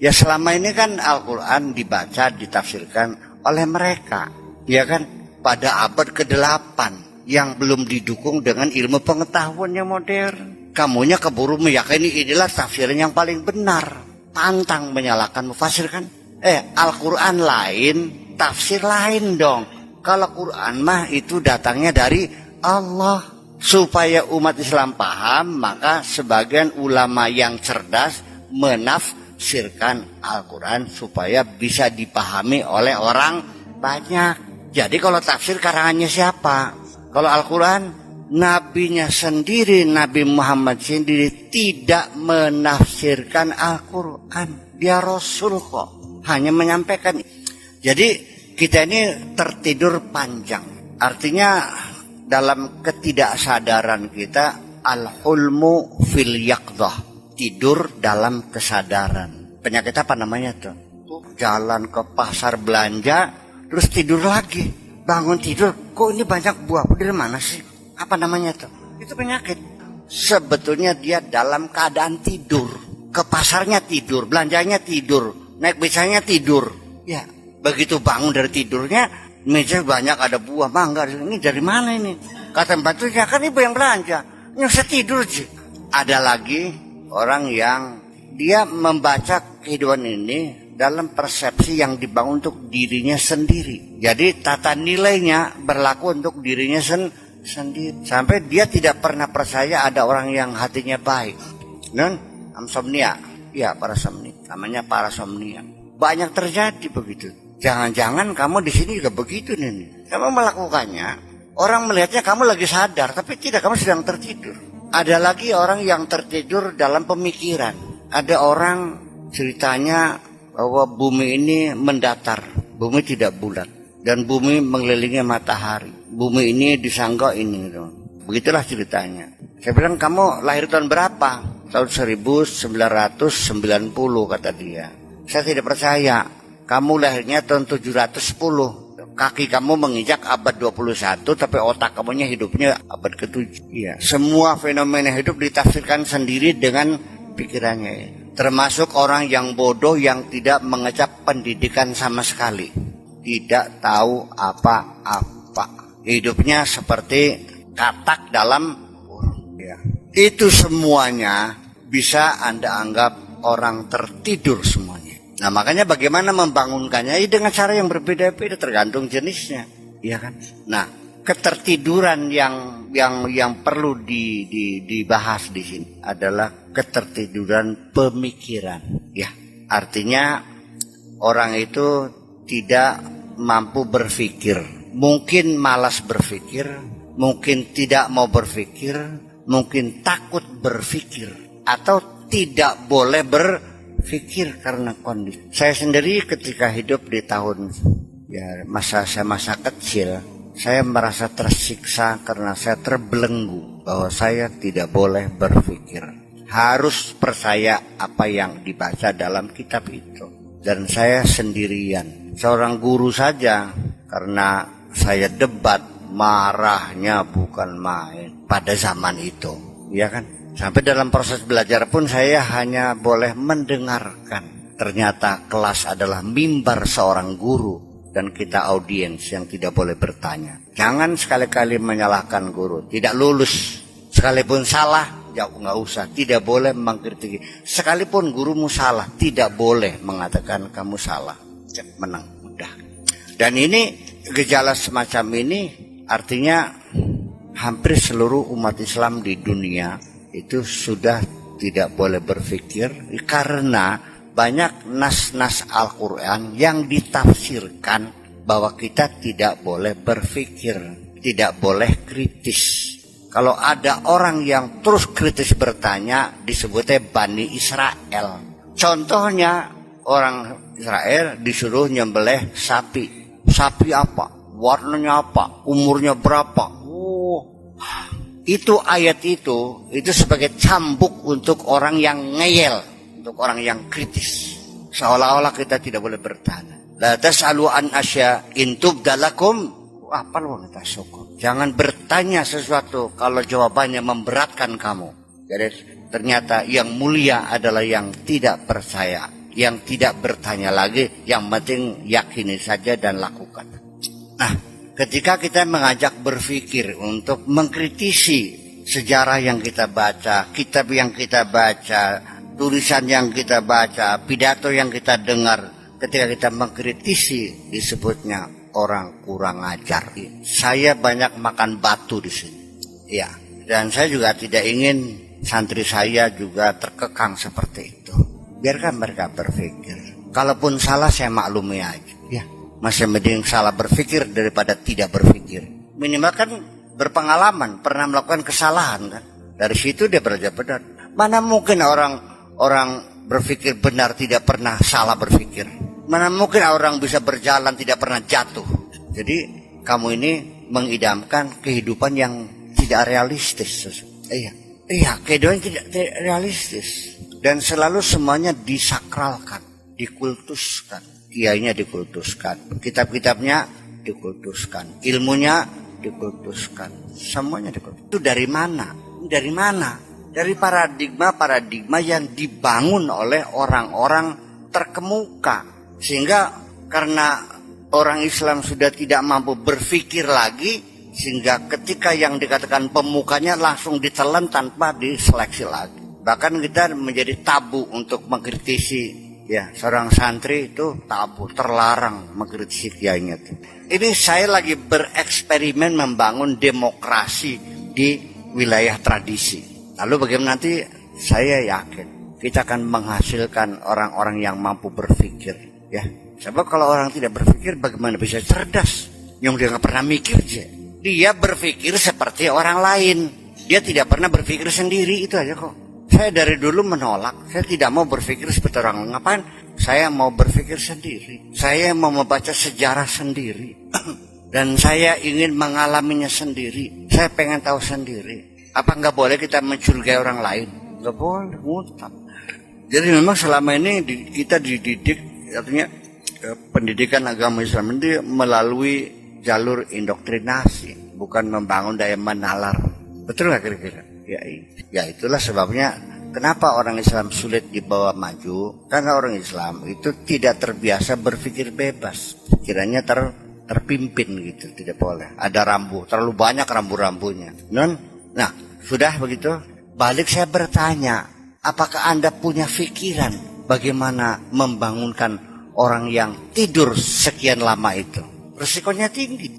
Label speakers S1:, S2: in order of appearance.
S1: Ya selama ini kan Al-Quran dibaca, ditafsirkan oleh mereka, ya kan, pada abad ke-8 yang belum didukung dengan ilmu pengetahuan yang modern. Kamunya keburu meyakini inilah tafsiran yang paling benar, pantang menyalahkan mufasir kan. Al-Quran lain, tafsir lain dong. Kalau Quran mah itu datangnya dari Allah. Supaya umat Islam paham, maka sebagian ulama yang cerdas menafsirkan Al-Quran supaya bisa dipahami oleh orang banyak. Jadi kalau tafsir karangannya siapa? Kalau Al-Quran, nabinya sendiri, Nabi Muhammad sendiri tidak menafsirkan Al-Quran. Dia Rasul kok, hanya menyampaikan. Jadi kita ini tertidur panjang. Artinya dalam ketidaksadaran kita, al-hulmu fil yaqdah, tidur dalam kesadaran. Penyakit apa namanya tuh? Jalan ke pasar belanja, terus tidur lagi. Bangun tidur, kok ini banyak buah? Dari mana sih? Apa namanya tuh? Itu penyakit. Sebetulnya dia dalam keadaan tidur. Ke pasarnya tidur, belanjanya tidur, naik becanya tidur. Ya, begitu bangun dari tidurnya, meja banyak ada buah mangga. Ini dari mana ini? Kata bantunya, kan ibu yang belanja. Nyusah tidur sih. Ada lagi orang yang dia membaca kehidupan ini dalam persepsi yang dibangun untuk dirinya sendiri. Jadi tata nilainya berlaku untuk dirinya sendiri. Sampai dia tidak pernah percaya ada orang yang hatinya baik. Insomnia. Ya, parasomnia. Namanya parasomnia. Banyak terjadi begitu. Jangan-jangan kamu di sini juga begitu nih. Kamu melakukannya, orang melihatnya kamu lagi sadar, tapi tidak, kamu sedang tertidur. Ada lagi orang yang tertidur dalam pemikiran. Ada orang ceritanya bahwa bumi ini mendatar, bumi tidak bulat, dan bumi mengelilingi matahari. Bumi ini disangka ini, begitulah ceritanya. Saya bilang, kamu lahir tahun berapa? Tahun 1990 kata dia. Saya tidak percaya. Kamu lahirnya tahun 710. Kaki kamu menginjak abad 21, tapi otak kamunya hidupnya abad ke-7. Iya. Semua fenomena hidup ditafsirkan sendiri dengan pikirannya. Termasuk orang yang bodoh yang tidak mengecap pendidikan sama sekali. Tidak tahu apa-apa. Hidupnya seperti katak dalam burung. Ya. Itu semuanya bisa Anda anggap orang tertidur semuanya. Nah, makanya bagaimana membangunkannya dengan cara yang berbeda-beda tergantung jenisnya, ya kan? Nah, ketertiduran yang perlu dibahas di sini adalah ketertiduran pemikiran, ya. Artinya orang itu tidak mampu berpikir, mungkin malas berpikir, mungkin tidak mau berpikir, mungkin takut berpikir, atau tidak boleh berpikir karena kondisi. Saya sendiri ketika hidup di tahun masa kecil, saya merasa tersiksa karena saya terbelenggu bahwa saya tidak boleh berpikir. Harus percaya apa yang dibaca dalam kitab itu. Dan saya sendirian. Seorang guru saja, karena saya debat, marahnya bukan main pada zaman itu, ya kan? Sampai dalam proses belajar pun saya hanya boleh mendengarkan. Ternyata kelas adalah mimbar seorang guru dan kita audiens yang tidak boleh bertanya. Jangan sekali-kali menyalahkan guru. Tidak lulus. Sekalipun salah, ya nggak usah. Tidak boleh mengkritik. Sekalipun gurumu salah, tidak boleh mengatakan kamu salah. Menang, udah. Dan ini gejala semacam ini artinya hampir seluruh umat Islam di dunia itu sudah tidak boleh berpikir karena banyak nas-nas Al-Quran yang ditafsirkan bahwa kita tidak boleh berpikir, tidak boleh kritis. Kalau ada orang yang terus kritis bertanya, disebutnya Bani Israel. Contohnya orang Israel disuruh nyembelih sapi. Sapi apa? Warnanya apa? Umurnya berapa? Itu ayat itu sebagai cambuk untuk orang yang ngeyel, untuk orang yang kritis. Seolah-olah kita tidak boleh bertanya. La tas'alu an asya in tubdalakum apa lu kita syukur. Jangan bertanya sesuatu kalau jawabannya memberatkan kamu. Jadi ternyata yang mulia adalah yang tidak percaya, yang tidak bertanya lagi, yang penting yakini saja dan lakukan. Nah, ketika kita mengajak berpikir untuk mengkritisi sejarah yang kita baca, kitab yang kita baca, tulisan yang kita baca, pidato yang kita dengar, ketika kita mengkritisi disebutnya orang kurang ajar. Saya banyak makan batu di sini. Ya, dan saya juga tidak ingin santri saya juga terkekang seperti itu. Biarkan mereka berpikir. Kalaupun salah saya maklumi aja. Ya, masih mending salah berpikir daripada tidak berpikir. Minimal kan berpengalaman, pernah melakukan kesalahan kan. Dari situ dia belajar benar. Mana mungkin orang berpikir benar tidak pernah salah berpikir. Mana mungkin orang bisa berjalan tidak pernah jatuh. Jadi kamu ini mengidamkan kehidupan yang tidak realistis. Iya, kehidupan tidak realistis. Dan selalu semuanya disakralkan, dikultuskan. Kiainya dikultuskan, kitab-kitabnya dikultuskan, ilmunya dikultuskan, semuanya dikultuskan. Itu dari mana? Dari mana? Dari paradigma yang dibangun oleh orang-orang terkemuka. Sehingga karena orang Islam sudah tidak mampu berpikir lagi, sehingga ketika yang dikatakan pemukanya langsung ditelan tanpa diseleksi lagi. Bahkan kita menjadi tabu untuk mengkritisi, ya, seorang santri itu tabu, terlarang mengkritisi kiainya. Ini saya lagi bereksperimen membangun demokrasi di wilayah tradisi. Lalu bagaimana nanti, saya yakin kita akan menghasilkan orang-orang yang mampu berpikir. Ya, sebab kalau orang tidak berpikir bagaimana bisa cerdas? Yang dia nggak pernah mikir aja. Dia berpikir seperti orang lain. Dia tidak pernah berpikir sendiri, itu aja kok. Saya dari dulu menolak. Saya tidak mau berpikir seperti orang. Ngapain? Saya mau berpikir sendiri. Saya mau membaca sejarah sendiri. Dan saya ingin mengalaminya sendiri. Saya pengen tahu sendiri. Apa nggak boleh kita mencurigai orang lain? Nggak boleh, mutlak. Jadi memang selama ini kita dididik, artinya pendidikan agama Islam ini melalui jalur indoktrinasi, bukan membangun daya menalar. Betul nggak kira-kira? Ya itulah sebabnya kenapa orang Islam sulit dibawa maju. Karena orang Islam itu tidak terbiasa berpikir bebas, pikirannya terpimpin gitu, tidak boleh. Ada terlalu banyak rambu-rambunya. Nah, sudah begitu. Balik saya bertanya, apakah Anda punya pikiran bagaimana membangunkan orang yang tidur sekian lama itu? Resikonya tinggi.